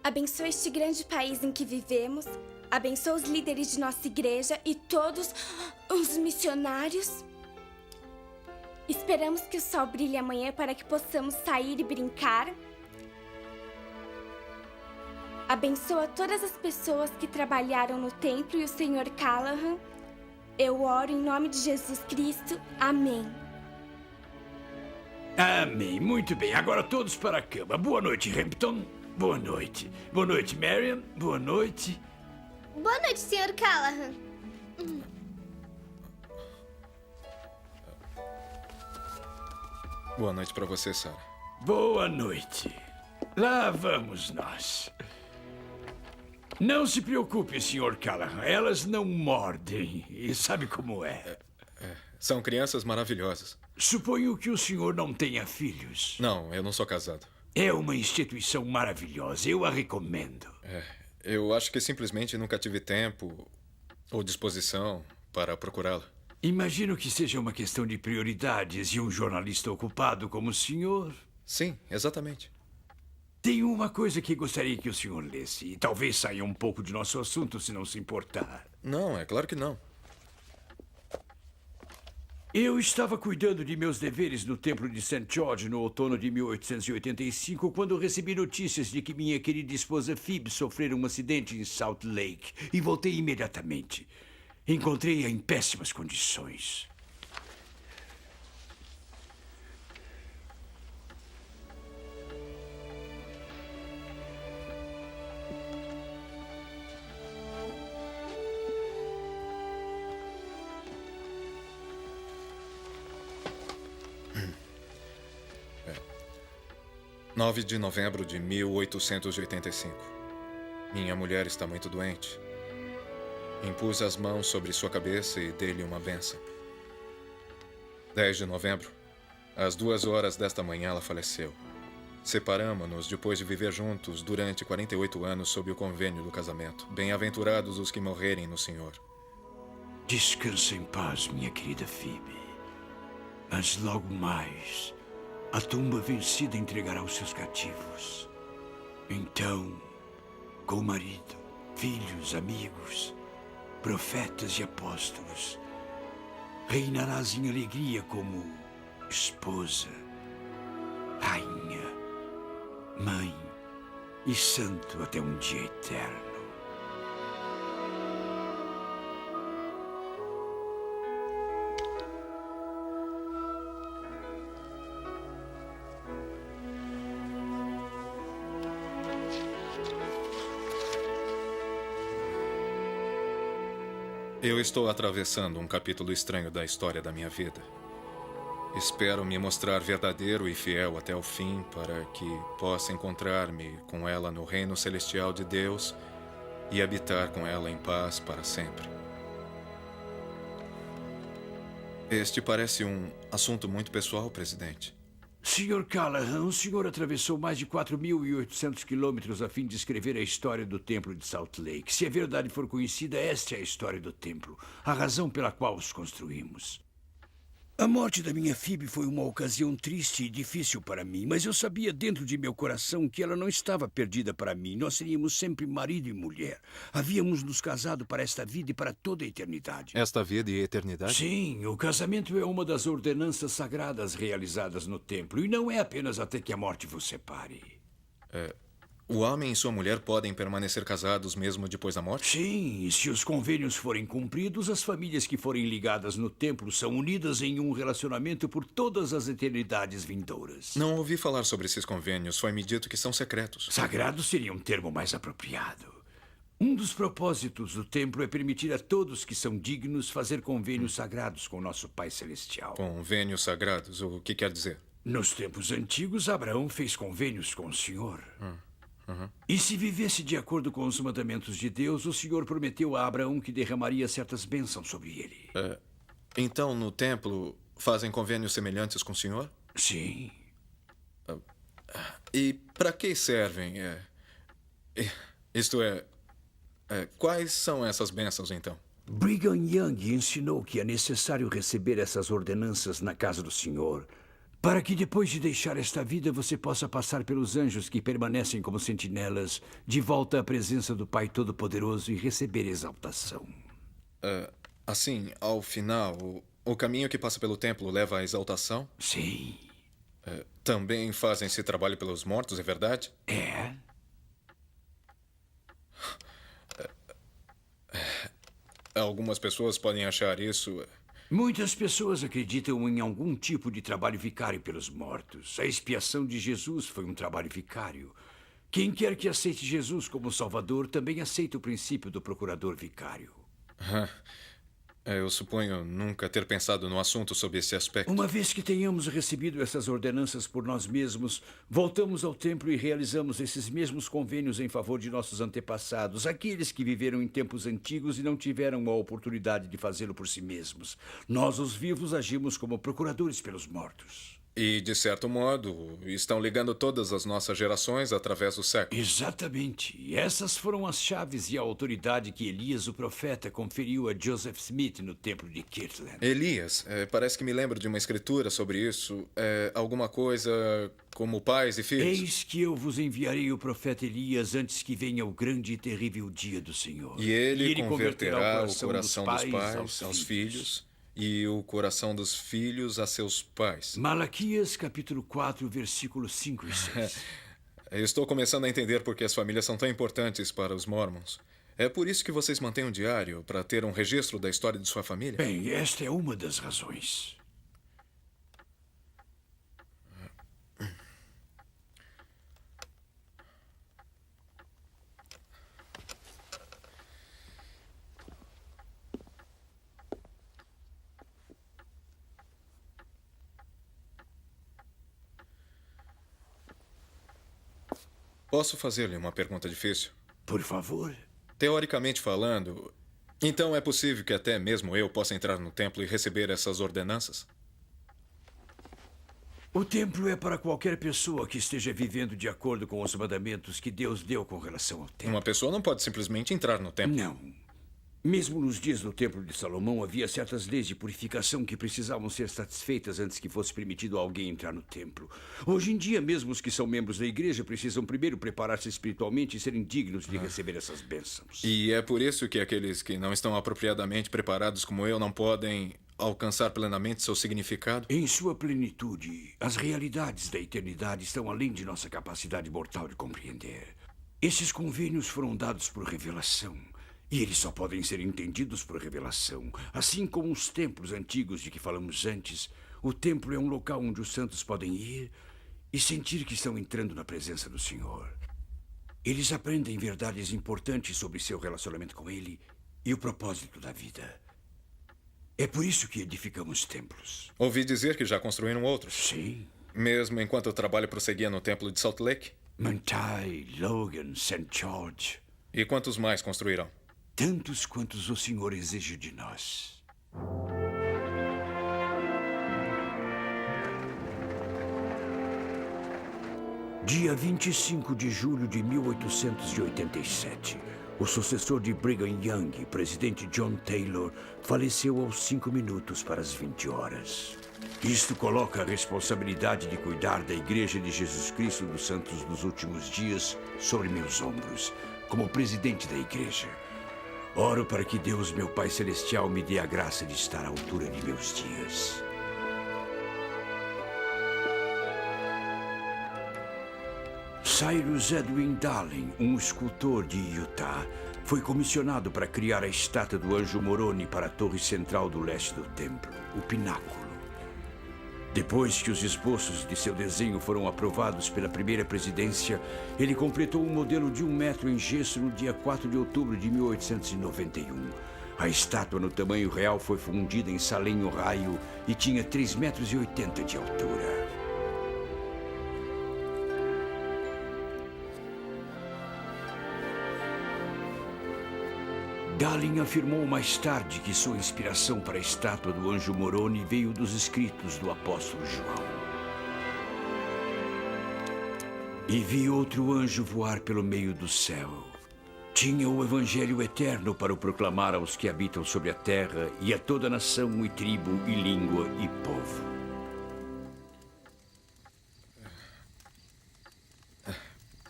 Abençoa este grande país em que vivemos, abençoa os líderes de nossa igreja e todos os missionários. Esperamos que o sol brilhe amanhã para que possamos sair e brincar. Abençoa todas as pessoas que trabalharam no templo e o Sr. Callahan. Eu oro em nome de Jesus Cristo. Amém. Amém. Muito bem. Agora todos para a cama. Boa noite, Hampton. Boa noite. Boa noite, Mariam. Boa noite. Boa noite, Sr. Callahan. Boa noite para você, Sarah. Boa noite. Lá vamos nós. Não se preocupe, Sr. Callahan. Elas não mordem. E sabe como é? São crianças maravilhosas. Suponho que o senhor não tenha filhos. Não, eu não sou casado. É uma instituição maravilhosa. Eu a recomendo. Eu acho que simplesmente nunca tive tempo ou disposição para procurá-la. Imagino que seja uma questão de prioridades e um jornalista ocupado como o senhor. Sim, exatamente. Tenho uma coisa que gostaria que o senhor lesse. E talvez saia um pouco de nosso assunto, se não se importar. Não, é claro que não. Eu estava cuidando de meus deveres no templo de St. George no outono de 1885, quando recebi notícias de que minha querida esposa Phoebe sofrera um acidente em Salt Lake. E voltei imediatamente. Encontrei-a em péssimas condições. É. 9 de novembro de 1885. Minha mulher está muito doente. Impus as mãos sobre sua cabeça e dei-lhe uma bênção. 10 de novembro, às 2 horas desta manhã, ela faleceu. Separamo-nos depois de viver juntos durante 48 anos sob o convênio do casamento. Bem-aventurados os que morrerem no Senhor. Descansa em paz, minha querida Phoebe. Mas logo mais, a tumba vencida entregará os seus cativos. Então, com o marido, filhos, amigos, profetas e apóstolos, reinarás em alegria como esposa, rainha, mãe e santo até um dia eterno. Eu estou atravessando um capítulo estranho da história da minha vida. Espero me mostrar verdadeiro e fiel até o fim para que possa encontrar-me com ela no reino celestial de Deus e habitar com ela em paz para sempre. Este parece um assunto muito pessoal, presidente. Sr. Callahan, o senhor atravessou mais de 4.800 quilômetros a fim de escrever a história do Templo de Salt Lake. Se a verdade for conhecida, esta é a história do templo, a razão pela qual os construímos. A morte da minha Phoebe foi uma ocasião triste e difícil para mim, mas eu sabia dentro de meu coração que ela não estava perdida para mim. Nós seríamos sempre marido e mulher. Havíamos nos casado para esta vida e para toda a eternidade. Esta vida e eternidade? Sim, o casamento é uma das ordenanças sagradas realizadas no templo, e não é apenas até que a morte vos separe. O homem e sua mulher podem permanecer casados mesmo depois da morte? Sim, e se os convênios forem cumpridos, as famílias que forem ligadas no templo são unidas em um relacionamento por todas as eternidades vindouras. Não ouvi falar sobre esses convênios. Foi-me dito que são secretos. Sagrado seria um termo mais apropriado. Um dos propósitos do templo é permitir a todos que são dignos fazer convênios sagrados com nosso Pai Celestial. Convênios sagrados? O que quer dizer? Nos tempos antigos, Abraão fez convênios com o Senhor. E se vivesse de acordo com os mandamentos de Deus, o Senhor prometeu a Abraão que derramaria certas bênçãos sobre ele. Então, no templo, fazem convênios semelhantes com o Senhor? Sim. E para que servem? Isto é, quais são essas bênçãos, então? Brigham Young ensinou que é necessário receber essas ordenanças na casa do Senhor, para que depois de deixar esta vida você possa passar pelos anjos que permanecem como sentinelas de volta à presença do Pai Todo-Poderoso e receber exaltação. Assim, ao final, o caminho que passa pelo templo leva à exaltação? Sim. Também fazem esse trabalho pelos mortos, é verdade? É. Algumas pessoas podem achar isso... Muitas pessoas acreditam em algum tipo de trabalho vicário pelos mortos. A expiação de Jesus foi um trabalho vicário. Quem quer que aceite Jesus como Salvador também aceita o princípio do procurador vicário. Eu suponho nunca ter pensado no assunto sob esse aspecto. Uma vez que tenhamos recebido essas ordenanças por nós mesmos, voltamos ao templo e realizamos esses mesmos convênios em favor de nossos antepassados, aqueles que viveram em tempos antigos e não tiveram a oportunidade de fazê-lo por si mesmos. Nós, os vivos, agimos como procuradores pelos mortos. E, de certo modo, estão ligando todas as nossas gerações através dos séculos. Exatamente. E essas foram as chaves e a autoridade que Elias, o profeta, conferiu a Joseph Smith no templo de Kirtland. Elias? Parece que me lembro de uma escritura sobre isso. Alguma coisa como pais e filhos. Eis que eu vos enviarei o profeta Elias antes que venha o grande e terrível dia do Senhor. E ele converterá o coração dos pais aos filhos. E o coração dos filhos a seus pais. Malaquias, capítulo 4, versículos 5 e 6. Estou começando a entender por que as famílias são tão importantes para os mormons. É por isso que vocês mantêm um diário, para ter um registro da história de sua família? Bem, esta é uma das razões. Posso fazer-lhe uma pergunta difícil? Por favor. Teoricamente falando, Então é possível que até mesmo eu possa entrar no templo e receber essas ordenanças? O templo é para qualquer pessoa que esteja vivendo de acordo com os mandamentos que Deus deu com relação ao templo. Uma pessoa não pode simplesmente entrar no templo. Não. Mesmo nos dias do Templo de Salomão, havia certas leis de purificação que precisavam ser satisfeitas antes que fosse permitido a alguém entrar no templo. Hoje em dia, mesmo os que são membros da igreja precisam primeiro preparar-se espiritualmente e serem dignos de receber essas bênçãos. E é por isso que aqueles que não estão apropriadamente preparados como eu não podem alcançar plenamente seu significado? Em sua plenitude, as realidades da eternidade estão além de nossa capacidade mortal de compreender. Esses convênios foram dados por revelação. E eles só podem ser entendidos por revelação. Assim como os templos antigos de que falamos antes, o templo é um local onde os santos podem ir e sentir que estão entrando na presença do Senhor. Eles aprendem verdades importantes sobre seu relacionamento com Ele e o propósito da vida. É por isso que edificamos templos. Ouvi dizer que já construíram outros. Sim. Mesmo enquanto o trabalho prosseguia no templo de Salt Lake? Manti, Logan, St. George. E quantos mais construirão? Tantos quantos o Senhor exige de nós. Dia 25 de julho de 1887, o sucessor de Brigham Young, presidente John Taylor, faleceu aos 5 minutos para as 20 horas. Isto coloca a responsabilidade de cuidar da Igreja de Jesus Cristo dos Santos dos Últimos Dias sobre meus ombros, como presidente da Igreja. Oro para que Deus, meu Pai Celestial, me dê a graça de estar à altura de meus dias. Cyrus Edwin Darling, um escultor de Utah, foi comissionado para criar a estátua do Anjo Moroni para a torre central do leste do templo, o pináculo. Depois que os esboços de seu desenho foram aprovados pela primeira presidência, ele completou um modelo de 1 metro em gesso no dia 4 de outubro de 1891. A estátua no tamanho real foi fundida em Salem, Ohio, e tinha 3,80 metros de altura. Darling afirmou mais tarde que sua inspiração para a estátua do Anjo Moroni veio dos escritos do apóstolo João. E vi outro anjo voar pelo meio do céu. Tinha o evangelho eterno para o proclamar aos que habitam sobre a terra e a toda nação e tribo e língua e povo.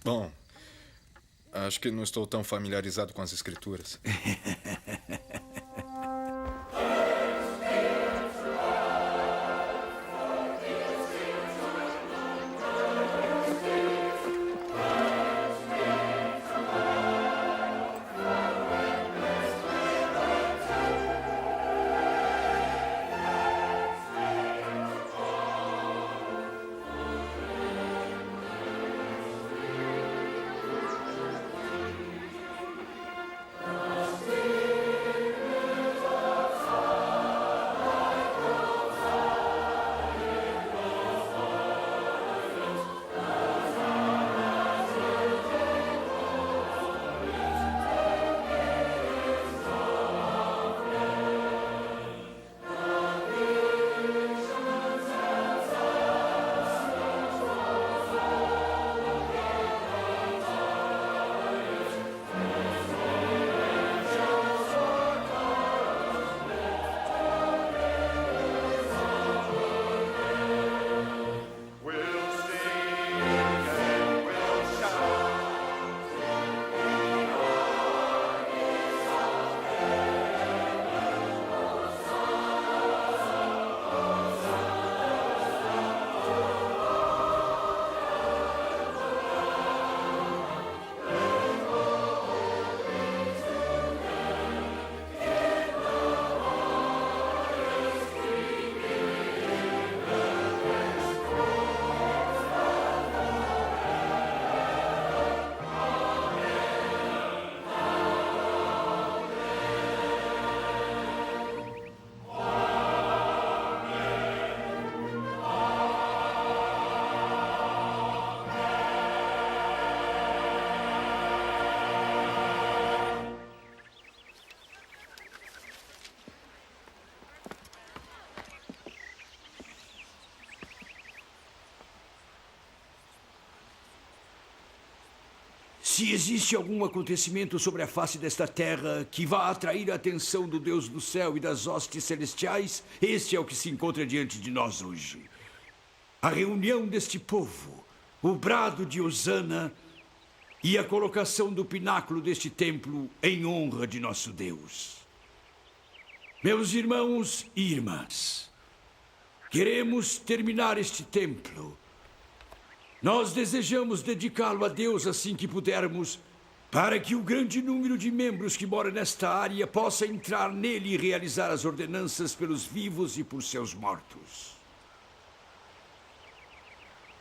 Bom, acho que não estou tão familiarizado com as escrituras. Se existe algum acontecimento sobre a face desta terra que vá atrair a atenção do Deus do céu e das hostes celestiais, este é o que se encontra diante de nós hoje. A reunião deste povo, o brado de hosana e a colocação do pináculo deste templo em honra de nosso Deus. Meus irmãos e irmãs, queremos terminar este templo. Nós desejamos dedicá-lo a Deus assim que pudermos, para que o grande número de membros que mora nesta área possa entrar nele e realizar as ordenanças pelos vivos e por seus mortos.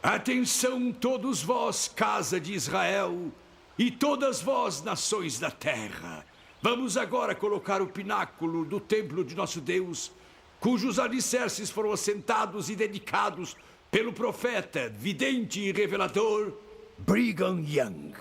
Atenção, todos vós, casa de Israel, e todas vós, nações da terra. Vamos agora colocar o pináculo do templo de nosso Deus, cujos alicerces foram assentados e dedicados pelo profeta, vidente e revelador Brigham Young.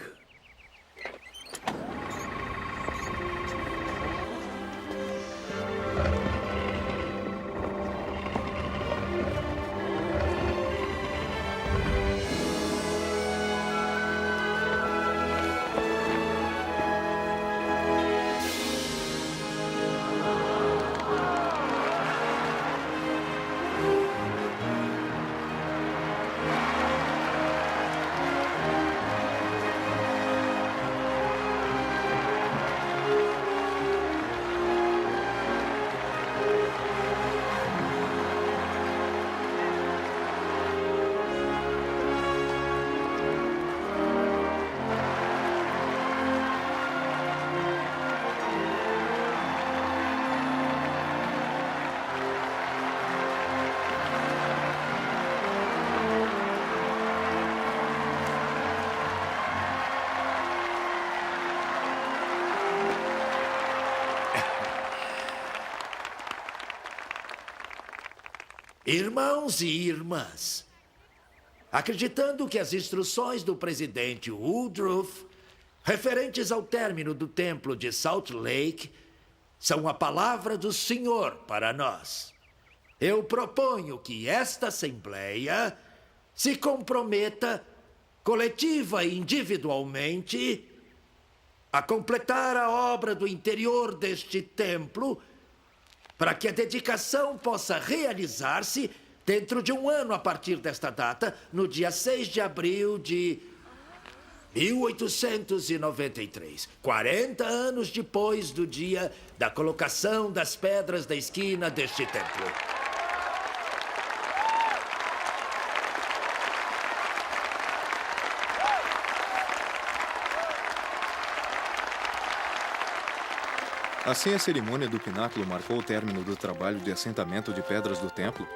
Irmãos e irmãs, acreditando que as instruções do presidente Woodruff, referentes ao término do templo de Salt Lake, são a palavra do Senhor para nós, eu proponho que esta Assembleia se comprometa, coletiva e individualmente, a completar a obra do interior deste templo, para que a dedicação possa realizar-se dentro de um ano a partir desta data, no dia 6 de abril de 1893, 40 anos depois do dia da colocação das pedras da esquina deste templo. Assim, a cerimônia do pináculo marcou o término do trabalho de assentamento de pedras do templo?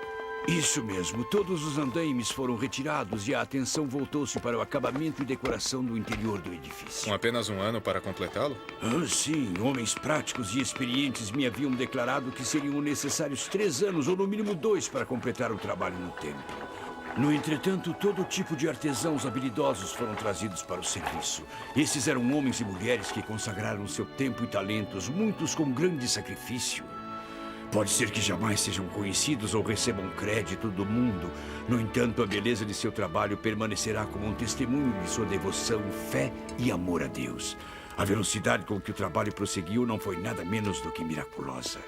Isso mesmo. Todos os andaimes foram retirados e a atenção voltou-se para o acabamento e decoração do interior do edifício. Com apenas um ano para completá-lo? Ah, sim. Homens práticos e experientes me haviam declarado que seriam necessários 3 anos, ou no mínimo 2, para completar o trabalho no templo. No entretanto, todo tipo de artesãos habilidosos foram trazidos para o serviço. Esses eram homens e mulheres que consagraram seu tempo e talentos, muitos com grande sacrifício. Pode ser que jamais sejam conhecidos ou recebam crédito do mundo. No entanto, a beleza de seu trabalho permanecerá como um testemunho de sua devoção, fé e amor a Deus. A velocidade com que o trabalho prosseguiu não foi nada menos do que miraculosa.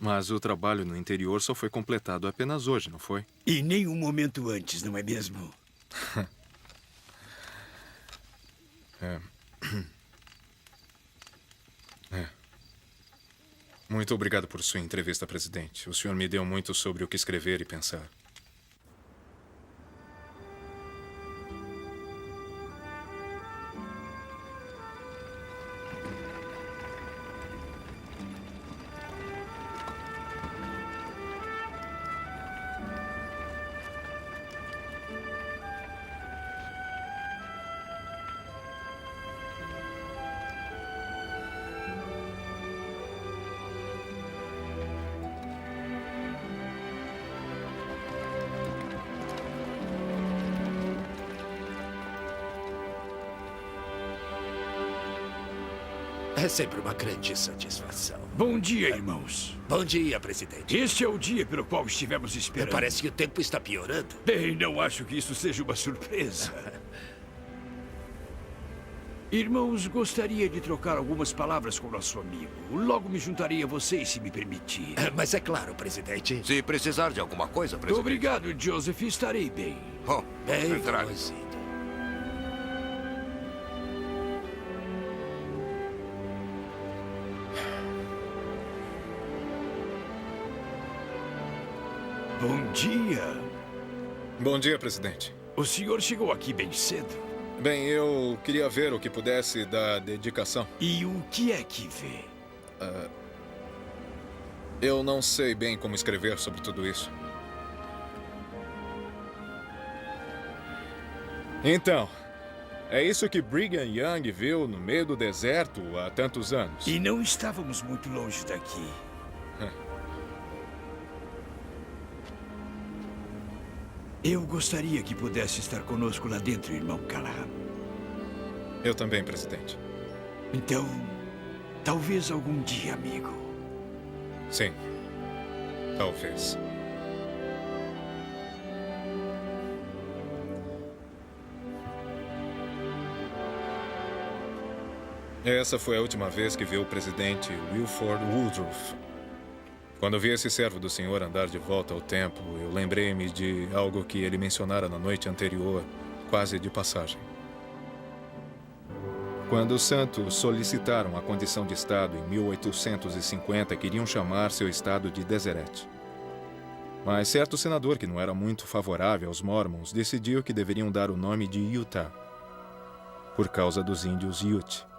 Mas o trabalho no interior só foi completado apenas hoje, não foi? E nem um momento antes, não é mesmo? Muito obrigado por sua entrevista, presidente. O senhor me deu muito sobre o que escrever e pensar. É sempre uma grande satisfação. Bom dia, irmãos. Bom dia, presidente. Este é o dia pelo qual estivemos esperando. Parece que o tempo está piorando. Bem, não acho que isso seja uma surpresa. Irmãos, gostaria de trocar algumas palavras com nosso amigo. Logo me juntarei a vocês, se me permitir. Mas é claro, presidente. Se precisar de alguma coisa, presidente. Obrigado, Joseph. Estarei bem. Bem, entrar. Bom dia. Bom dia, presidente. O senhor chegou aqui bem cedo. Bem, eu queria ver o que pudesse da dedicação. E o que é que vê? Eu não sei bem como escrever sobre tudo isso. Então, é isso que Brigham Young viu no meio do deserto há tantos anos. E não estávamos muito longe daqui. Eu gostaria que pudesse estar conosco lá dentro, irmão Callahan. Eu também, presidente. Então, talvez algum dia, amigo. Sim, talvez. Essa foi a última vez que vi o presidente Wilford Woodruff. Quando vi esse servo do senhor andar de volta ao templo, eu lembrei-me de algo que ele mencionara na noite anterior, quase de passagem. Quando os santos solicitaram a condição de estado em 1850, queriam chamar seu estado de Deseret. Mas certo senador, que não era muito favorável aos Mormons, decidiu que deveriam dar o nome de Utah, por causa dos índios Ute.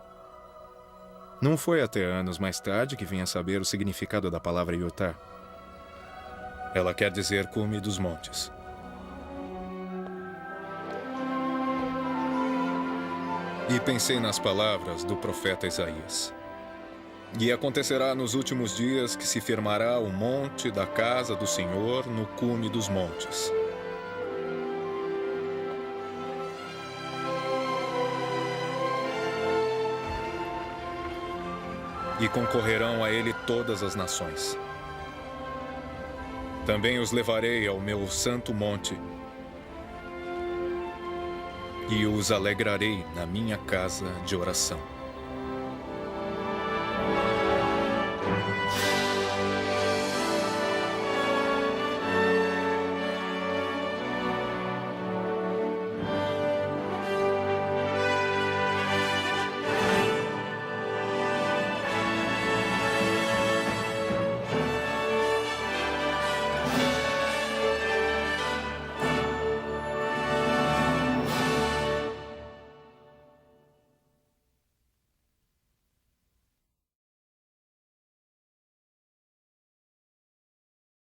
Não foi até anos mais tarde que vim a saber o significado da palavra Utah. Ela quer dizer cume dos montes. E pensei nas palavras do profeta Isaías. E acontecerá nos últimos dias que se firmará o monte da casa do Senhor no cume dos montes. E concorrerão a ele todas as nações. Também os levarei ao meu santo monte e os alegrarei na minha casa de oração.